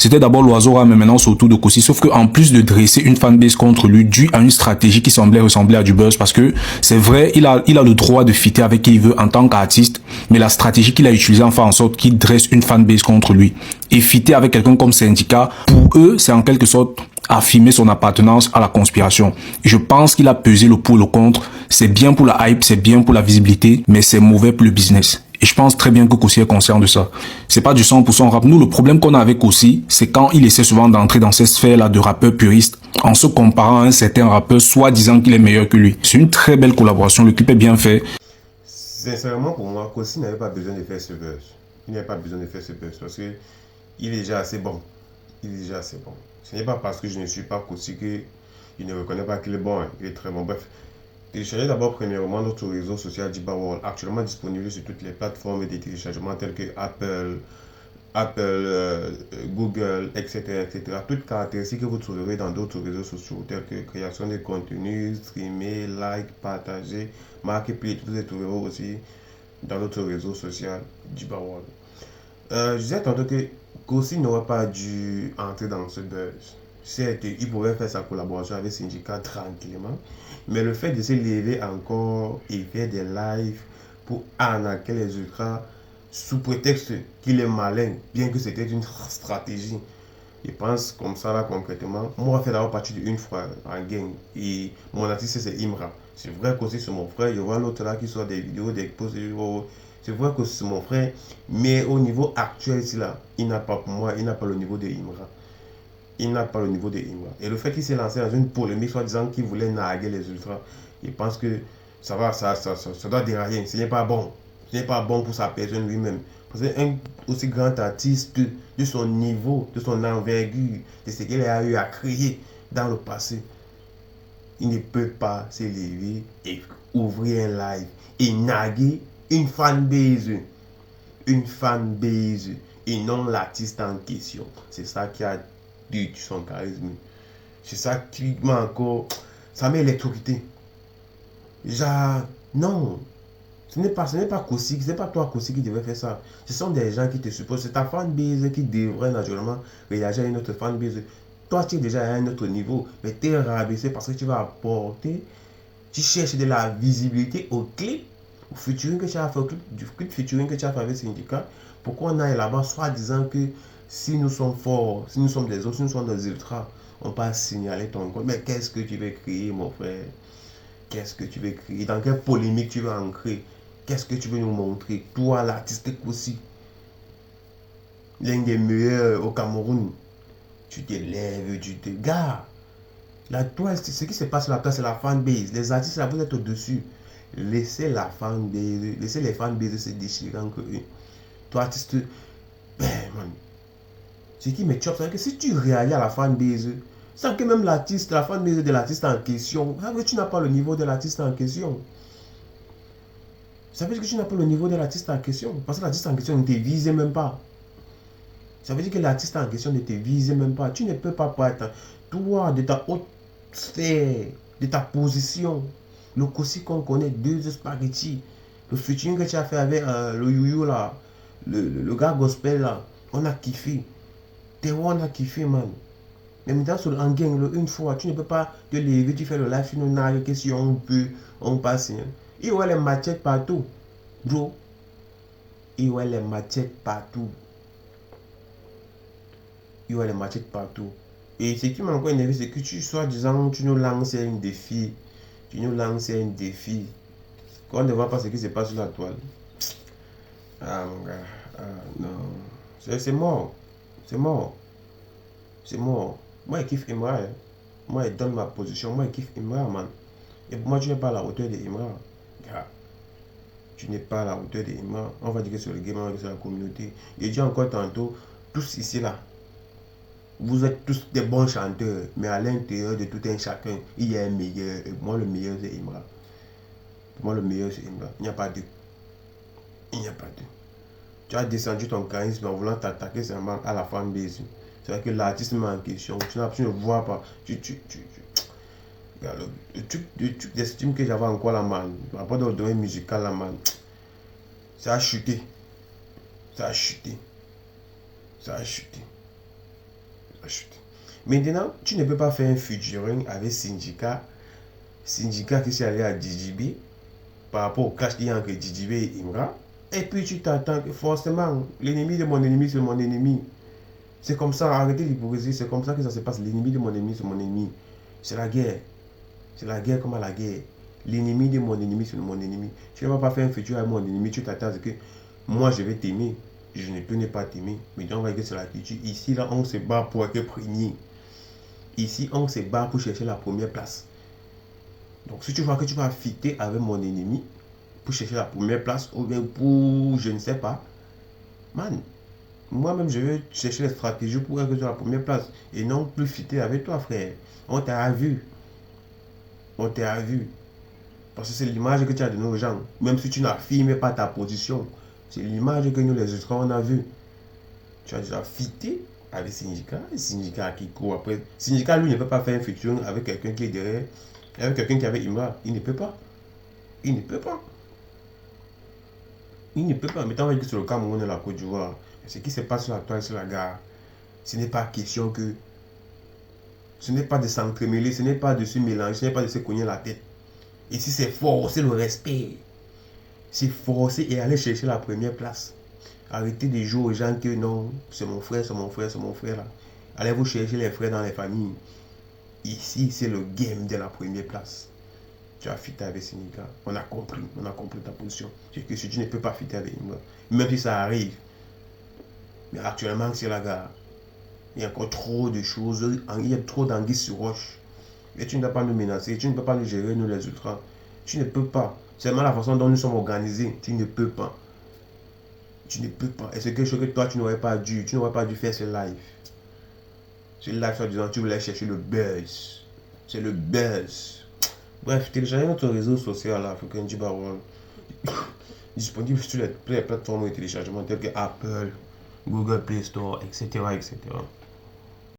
C'était d'abord l'oiseau, mais maintenant c'est autour de Kosi. Sauf qu'en plus de dresser une fanbase contre lui, dû à une stratégie qui semblait ressembler à du buzz, parce que c'est vrai, il a le droit de fitter avec qui il veut en tant qu'artiste, mais la stratégie qu'il a utilisée en fait en sorte qu'il dresse une fanbase contre lui. Et fitter avec quelqu'un comme Syndicat, pour eux, c'est en quelque sorte affirmer son appartenance à la conspiration. Je pense qu'il a pesé le pour et le contre. C'est bien pour la hype, c'est bien pour la visibilité, mais c'est mauvais pour le business. Et je pense très bien que Kosi est conscient de ça. C'est pas du 100% rap. Nous, le problème qu'on a avec Kosi, c'est quand il essaie souvent d'entrer dans ces sphères-là de rappeurs puristes, en se comparant à un certain rappeur, soit disant qu'il est meilleur que lui. C'est une très belle collaboration. Le clip est bien fait. Sincèrement, pour moi, Kosi n'avait pas besoin de faire ce buzz. Il n'avait pas besoin de faire ce buzz parce que il est déjà assez bon. Il est déjà assez bon. Ce n'est pas parce que je ne suis pas Kosi que il ne reconnaît pas qu'il est bon. Il est très bon. Bref, téléchargez d'abord premièrement notre réseau social Djiba World, actuellement disponible sur toutes les plateformes de téléchargement telles que Apple, Google, etc., etc. Toutes caractéristiques que vous trouverez dans d'autres réseaux sociaux tels que création de contenu, streamer, like, partager, marketplace. Vous les trouverez aussi dans notre réseau social Djiba World. Je disais tantôt que Kosi n'aurait pas dû entrer dans ce buzz. Certes, il pouvait faire sa collaboration avec Syndicat tranquillement, mais le fait de se lever encore et faire des lives pour arnaquer les ultras sous prétexte qu'il est malin, bien que c'était une stratégie. Je pense comme ça là concrètement. Moi, fait d'abord partie d'une fois en gang et mon artiste c'est Imra. C'est vrai qu'aussi c'est mon frère. Je vois l'autre là qui sort des vidéos, des posts. C'est vrai que c'est mon frère, mais au niveau actuel ici là, il n'a pas pour moi, il n'a pas le niveau de Imra. Il n'a pas le niveau de Imra. Et le fait qu'il s'est lancé dans une polémique, soit disant qu'il voulait narguer les ultras, je pense que ça va, ça doit dérailler. Ce n'est pas bon. Ce n'est pas bon pour sa personne lui-même. Parce qu'un aussi grand artiste de son niveau, de son envergure, de ce qu'il a eu à créer dans le passé, il ne peut pas s'élever et ouvrir un live et narguer une fanbase. Une fanbase et non l'artiste en question. C'est ça qui a du son charisme. C'est ça qui m'a encore. Ça m'a électrocuté. Genre, non. Ce n'est pas Kosi, ce n'est pas toi Kosi qui devait faire ça. Ce sont des gens qui te supposent. C'est ta fanbase qui devrait naturellement réagir à une autre fanbase. Toi, tu es déjà à un autre niveau, mais tu es rabaissé parce que tu vas apporter. Tu cherches de la visibilité au clip, au featuring que tu as fait, du clip featuring que tu as fait avec Syndicat. Pourquoi on aille là-bas, soit disant que si nous sommes forts, si nous sommes des autres, si nous sommes des ultras, on peut signaler ton compte. Mais qu'est-ce que tu veux créer, mon frère? Qu'est-ce que tu veux créer? Dans quelle polémique tu veux ancrer? Qu'est-ce que tu veux nous montrer? Toi, l'artiste aussi, l'un des meilleurs au Cameroun, tu te lèves, tu te gares. Là, toi, ce qui se passe là, c'est la fanbase. Les artistes, là, vous êtes au-dessus. Laissez la fanbase, laissez les fanbases se déchirer entre eux. Toi, artiste, ben, man, ce qui me choque, c'est que si tu réagis à la fanbase, sans que même l'artiste, la fanbase de l'artiste en question, ça veut dire que tu n'as pas le niveau de l'artiste en question. Ça veut dire que tu n'as pas le niveau de l'artiste en question. Parce que l'artiste en question ne te vise même pas. Ça veut dire que l'artiste en question ne te vise même pas. Tu ne peux pas être, toi, de ta haute sphère, de ta position, le Kosi qu'on connaît, deux spaghettis, le featuring que tu as fait avec le Youyou là, le gars gospel là, on a kiffé. On a kiffé, man. Mais maintenant, sur en gang, une fois, tu ne peux pas te lever, tu fais le live, tu n'as que si on peut, on passe. Hein. Il y a les machettes partout, bro. Il y a les machettes partout. Il y a les machettes partout. Et ce qui m'a encore énervé, c'est que tu sois disant, tu nous lances un défi. Tu nous lances un défi. Qu'on ne voit pas ce qui se passe sur la toile. Ah, mon gars. Ah, non. C'est mort. C'est mort. C'est mort. Moi, je kiffe Imra. Hein. Moi, je donne ma position. Moi, je kiffe Imra, man. Et pour moi, tu n'es pas à la hauteur de Imra. Gars. Tu n'es pas à la hauteur de Imra. On va dire que c'est le game, on va dire que c'est la communauté. Et dis encore tantôt, tous ici, là. Vous êtes tous des bons chanteurs, mais à l'intérieur de tout un chacun, il y a un meilleur. Et moi, le meilleur, c'est Imra. Pour moi, le meilleur, c'est Imra. Il n'y a pas deux. Il n'y a pas deux. Tu as descendu ton charisme en voulant t'attaquer seulement à la fanbase. C'est vrai que l'artiste met en question. Tu ne vois pas. Le truc d'estime que j'avais encore la man, par rapport au domaine musical, la man, ça a chuté. Ça a chuté. Ça a chuté. Maintenant, tu ne peux pas faire un featuring avec Syndicat. Syndicat qui s'est allé à DJB par rapport au clash qu'il y a entre DJB et Imra. Et puis tu t'attends que forcément, l'ennemi de mon ennemi, c'est mon ennemi. C'est comme ça, arrêtez l'hypocrisie, c'est comme ça que ça se passe. L'ennemi de mon ennemi, c'est mon ennemi. C'est la guerre. C'est la guerre comme à la guerre. L'ennemi de mon ennemi, c'est mon ennemi. Tu ne vas pas faire un futur avec mon ennemi, tu t'attends que moi je vais t'aimer. Je ne peux ne pas t'aimer. Mais donc, on va dire que c'est la culture. Ici, là, on se bat pour être premier. Ici, on se bat pour chercher la première place. Donc, si tu vois que tu vas fitter avec mon ennemi pour chercher la première place, ou bien pour, je ne sais pas, man, moi-même, je vais chercher les stratégies pour être sur la première place et non plus fitter avec toi, frère. On t'a vu. On t'a vu. Parce que c'est l'image que tu as donnée aux gens. Même si tu n'affirmes pas ta position, c'est l'image que nous, les autres, on a vu. Tu as déjà fité avec Syndicat. Et Syndicat qui court après. Syndicat, lui, ne peut pas faire un featuring avec quelqu'un qui est derrière. Avec quelqu'un qui avait Imra. Il ne peut pas. Il ne peut pas. Il ne peut pas. Mais tant que c'est le Cameroun et la Côte d'Ivoire, ce qui se passe sur la toile, sur la gare, ce n'est pas question que. Ce n'est pas de s'entremêler, ce n'est pas de se mélanger, ce n'est pas de se cogner la tête. Et si c'est forcer le respect, c'est forcer et aller chercher la première place. Arrêtez de jouer aux gens que non, c'est mon frère, c'est mon frère, c'est mon frère là. Allez vous chercher les frères dans les familles. Ici, c'est le game de la première place. Tu as fité avec Syndicat. On a compris ta position. C'est que si tu ne peux pas fiter avec moi, même si ça arrive, mais actuellement, c'est la gare. Il y a encore trop de choses, il y a trop d'anguilles sur roche. Et tu ne peux pas nous menacer, tu ne peux pas nous gérer, nous les ultras. Tu ne peux pas. C'est seulement la façon dont nous sommes organisés. Tu ne peux pas. Tu ne peux pas. Et c'est quelque chose que toi, tu n'aurais pas dû. Tu n'aurais pas dû faire ce live. Ce live, soit disant, tu voulais chercher le buzz. C'est le buzz. Bref, téléchargez notre réseau social, African Djiba World. Disponible sur les plateformes de téléchargement telles que Apple, Google Play Store, etc. etc.